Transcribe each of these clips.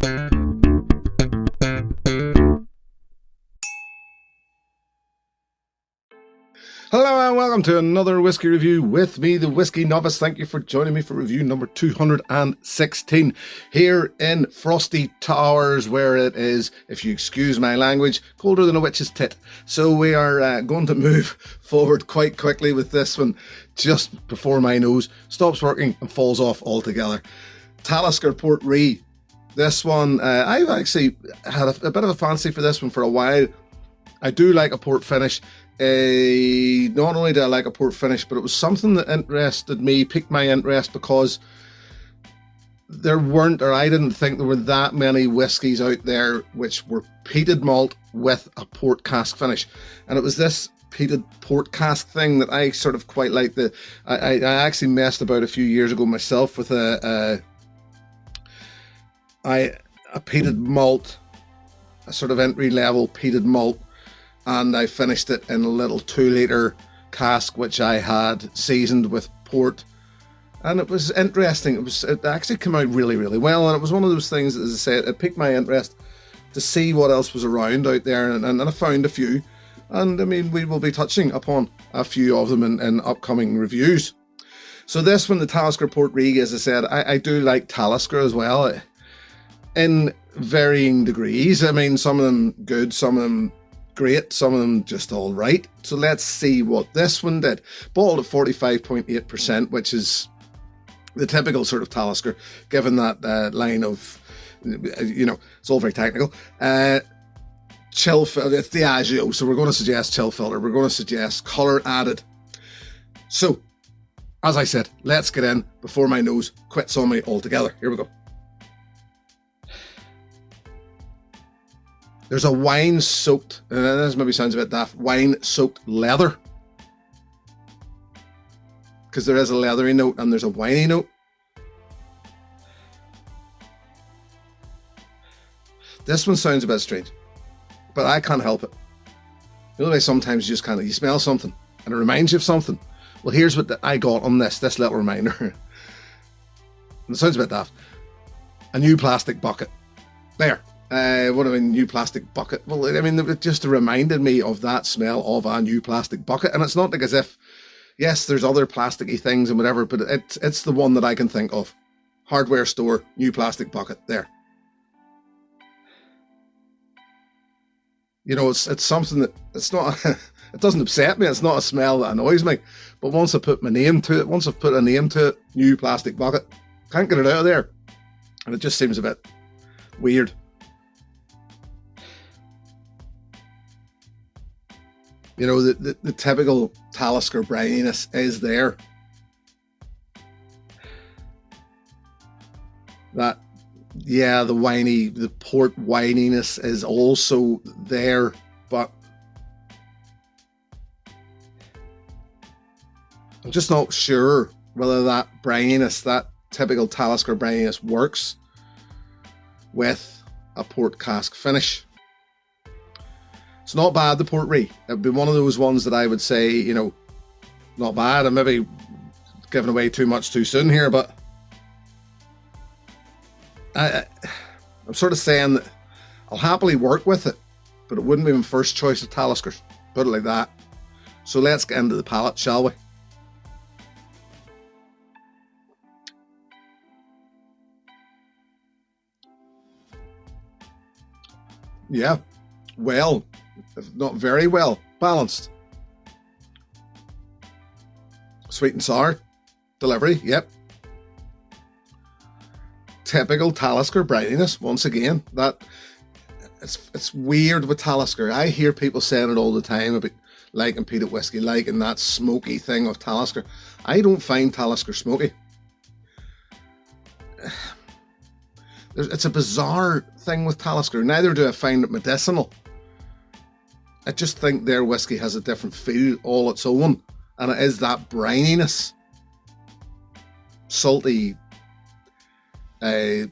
Hello and welcome to another whiskey review with me, the Whiskey Novice. Thank you for joining me for review number 216 here in Frosty Towers, where it is, if you excuse my language, colder than a witch's tit. So we are going to move forward quite quickly with this one just before my nose stops working and falls off altogether. Talisker Port Ruighe. This one, I've actually had a bit of a fancy for this one for a while. I do like a port finish. Not only do I like a port finish, but it was something that interested me, piqued my interest, because there weren't, or I didn't think there were that many whiskies out there which were peated malt with a port cask finish. And it was this peated port cask thing that I sort of quite liked. I actually messed about a few years ago myself with a peated malt, a sort of entry-level peated malt, and I finished it in a little 2-litre cask which I had seasoned with port, and it was interesting. It actually came out really, really well, and it was one of those things, as I said, it piqued my interest to see what else was around out there, and I found a few, and I mean, we will be touching upon a few of them in upcoming reviews. So this one, the Talisker Port Ruighe, as I said, I do like Talisker as well, in varying degrees. I mean, some of them good, some of them great, some of them just all right. So let's see what this one did. Bottled at 45.8%, which is the typical sort of Talisker, given that line of, it's all very technical. Chill filter, it's Diageo, so we're going to suggest chill filter. We're going to suggest colour added. So, as I said, let's get in before my nose quits on me altogether. Here we go. There's a wine-soaked, this maybe sounds a bit daft, wine-soaked leather. Because there is a leathery note and there's a winey note. This one sounds a bit strange, but I can't help it. You know, sometimes you just you smell something and it reminds you of something. Well, here's what I got on this little reminder. And it sounds a bit daft. A new plastic bucket. There. What I mean, new plastic bucket. Well, I mean, it just reminded me of that smell of a new plastic bucket. And it's not like as if, yes, there's other plasticky things and whatever, but it's the one that I can think of. Hardware store, new plastic bucket. There. You know, it's something that, it's not, it doesn't upset me. It's not a smell that annoys me. But once I put my name to it, once I've put a name to it, new plastic bucket, can't get it out of there. And it just seems a bit weird. You know, the typical Talisker brininess is there. That, yeah, the port wininess is also there, but I'm just not sure whether that brininess, that typical Talisker brininess, works with a port cask finish. It's not bad, the Port Ruighe. It'd be one of those ones that I would say, you know, not bad. I'm maybe giving away too much too soon here, but I'm sort of saying that I'll happily work with it, but it wouldn't be my first choice of Taliskers. Put it like that. So let's get into the palate, shall we? Yeah, well, not very well balanced. Sweet and sour delivery, yep. Typical Talisker brininess once again. That it's weird with Talisker. I hear people saying it all the time about liking peated whiskey, liking that smoky thing of Talisker. I don't find Talisker smoky. It's a bizarre thing with Talisker. Neither do I find it medicinal. I just think their whiskey has a different feel all its own, and it is that brininess, salty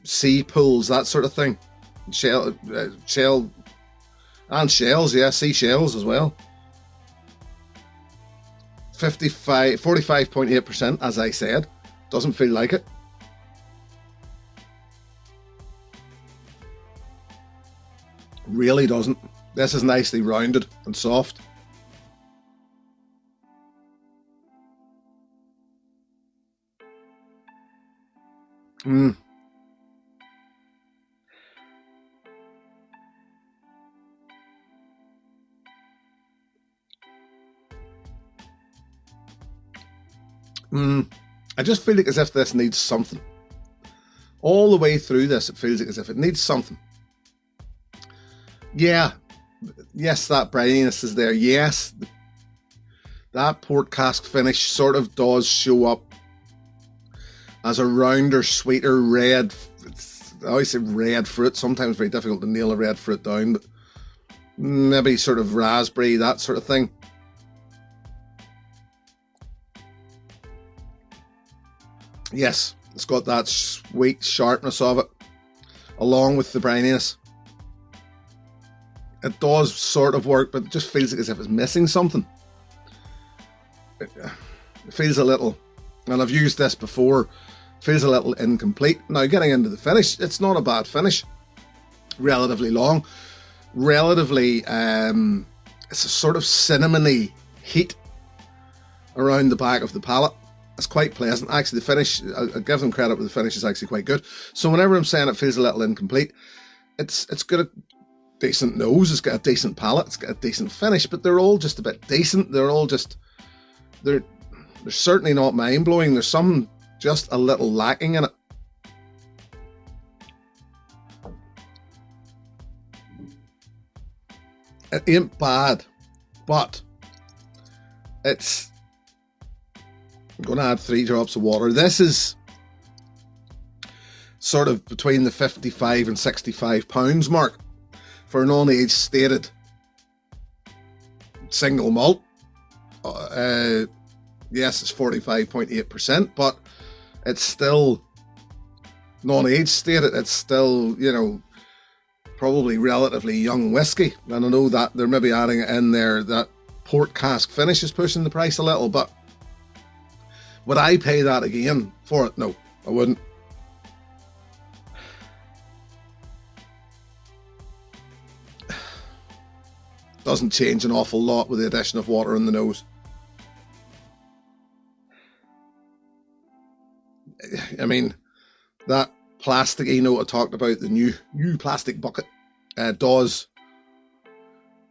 sea pools, that sort of thing. Shell and shells, yeah, sea shells as well. 45.8%, as I said. Doesn't feel like it. Really doesn't. This is nicely rounded and soft. Mm. I just feel like as if this needs something. All the way through this, it feels like as if it needs something. Yeah, yes, that brininess is there. Yes, that port cask finish sort of does show up as a rounder, sweeter red. I always say red fruit. Sometimes very difficult to nail a red fruit down, but maybe sort of raspberry, that sort of thing. Yes, it's got that sweet sharpness of it, along with the brininess. It does sort of work, but it just feels like as if it's missing something. It feels a little, and I've used this before, feels a little incomplete. Now, getting into the finish, it's not a bad finish. Relatively long, relatively, it's a sort of cinnamony heat around the back of the palate. It's quite pleasant. Actually, the finish, I give them credit, but the finish is actually quite good. So whenever I'm saying it feels a little incomplete, it's got a decent nose, it's got a decent palate, it's got a decent finish, but they're all just a bit decent. They're all just, they're certainly not mind-blowing. There's some just a little lacking in it. It ain't bad, but it's, I'm going to add 3 drops of water. This is sort of between the 55 and 65 pounds mark for an on-age stated single malt. Yes, it's 45.8%, but it's still non-age stated. It's still, you know, probably relatively young whiskey. And I know that they're maybe adding it in there, that port cask finish is pushing the price a little, but would I pay that again for it? No, I wouldn't. Doesn't change an awful lot with the addition of water in the nose. I mean, that plasticky note I talked about, the new plastic bucket, does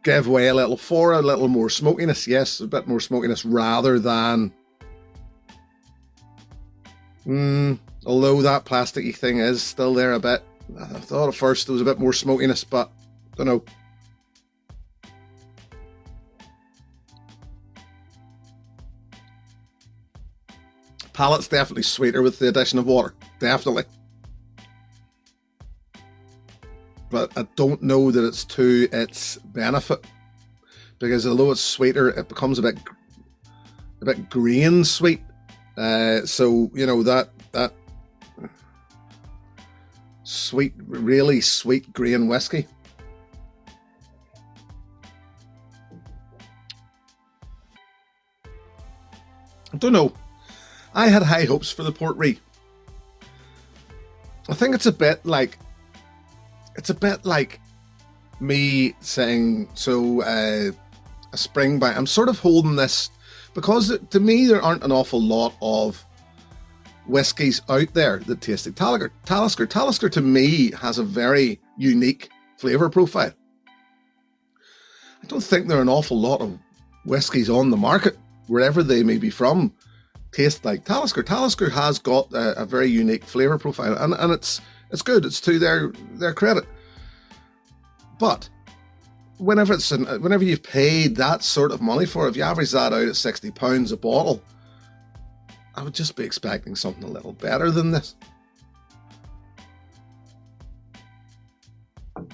give way a little for a little more smokiness. Yes, a bit more smokiness rather than... although that plasticky thing is still there a bit. I thought at first there was a bit more smokiness, but I don't know. Palate's definitely sweeter with the addition of water. Definitely. But I don't know that it's to its benefit, because although it's sweeter, it becomes a bit grain sweet. So, you know, that sweet, really sweet grain whiskey. I don't know. I had high hopes for the Port Ruighe. I think it's a bit like me saying, so a spring by, I'm sort of holding this, because to me there aren't an awful lot of whiskies out there that taste like Talisker. Talisker to me has a very unique flavour profile. I don't think there are an awful lot of whiskies on the market, wherever they may be from, taste like Talisker. Talisker has got a very unique flavour profile, and it's good. It's to their credit. But whenever you've paid that sort of money for it, if you average that out at £60 a bottle, I would just be expecting something a little better than this. It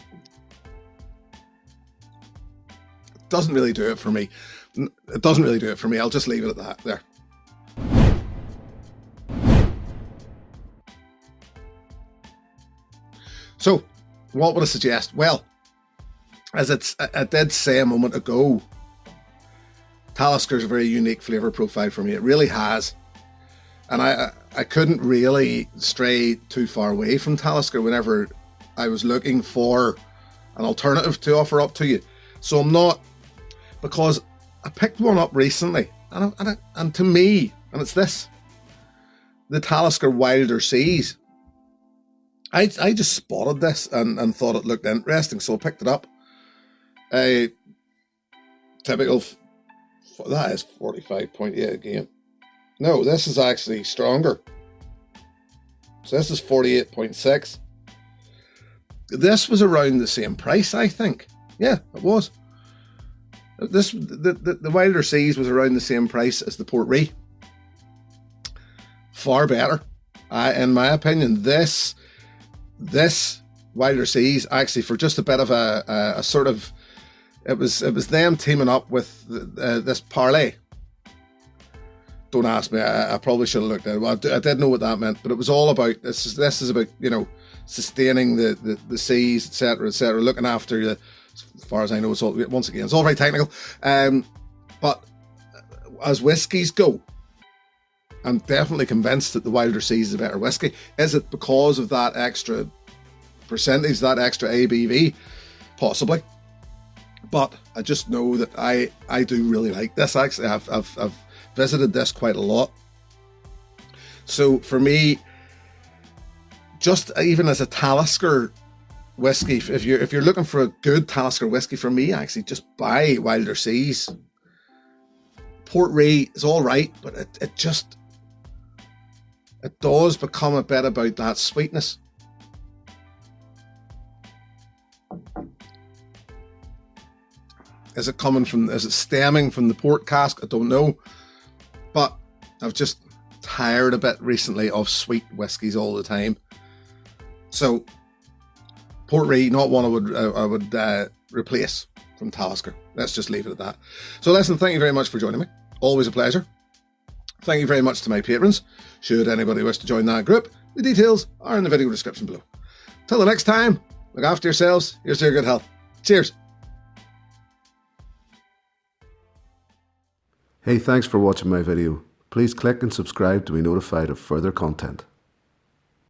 doesn't really do it for me. It doesn't really do it for me. I'll just leave it at that there. So, what would I suggest? Well, as I did say a moment ago, Talisker's a very unique flavour profile for me. It really has. And I couldn't really stray too far away from Talisker whenever I was looking for an alternative to offer up to you. So I'm not, because I picked one up recently, and to me, and it's this, the Talisker Wilder Seas. I just spotted this and thought it looked interesting, so I picked it up. A typical, that is 45.8 again. No, this is actually stronger. So this is 48.6. This was around the same price, I think. Yeah, it was. The Wilder Seas was around the same price as the Port Ruighe. Far better, in my opinion. This Wilder Seas, actually, for just a bit of a sort of, it was them teaming up with this Barley. Don't ask me. I probably should have looked at it. Well, I did know what that meant, but it was all about this is about, you know, sustaining the seas, etc., looking after the. As far as I know, it's all, once again, it's all very technical. But as whiskies go, I'm definitely convinced that the Wilder Seas is a better whiskey. Is it because of that extra percentage, that extra ABV? Possibly. But I just know that I do really like this. Actually, I've visited this quite a lot. So for me, just even as a Talisker whiskey, if you're looking for a good Talisker whiskey, for me, actually just buy Wilder Seas. Port Ruighe is all right, but it does become a bit about that sweetness. Is it stemming from the port cask? I don't know, but I've just tired a bit recently of sweet whiskies all the time. So Port Ruighe, not one I would replace from Talisker. Let's just leave it at that. So listen, thank you very much for joining me. Always a pleasure. Thank you very much to my patrons. Should anybody wish to join that group, the details are in the video description below. Till the next time, look after yourselves. Here's to your good health. Cheers. Hey, thanks for watching my video. Please click and subscribe to be notified of further content.